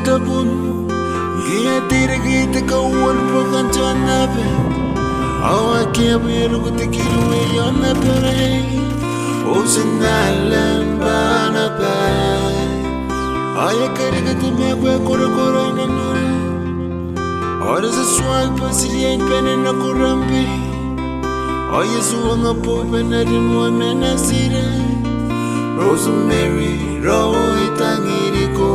tabun Gia tira kita kawan bukan janabe Awa kia biru kutikiru yana pere Usinalam bana pe Aya kari kati mekwe kura kura ina nure Ora sa swag pa siriya pene na kurambi Aya suwanga po pena rinwa mena sire Rosemary roho itangiri ko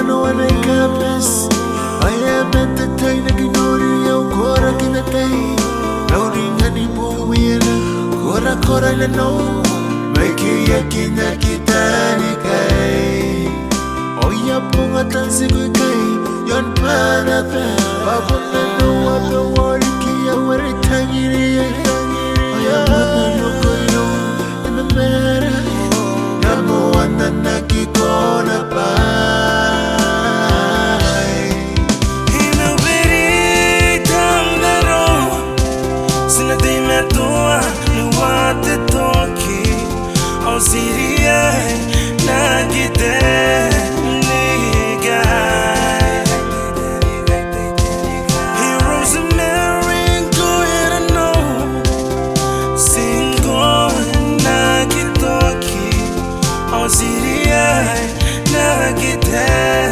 No one I campus. I am at the time that you know you are in the day. Loading any movie, Kora no. Make you yakin a kitani guy. Oh, ya punga tansi guy. Yon pana pen. Babuna no one the world kia where it tangy. I am no good in the matter. Number one that Naki gonna buy. Siria na gite niga Heroes of Mary go ahead and know Singo na gitoki Siria na gite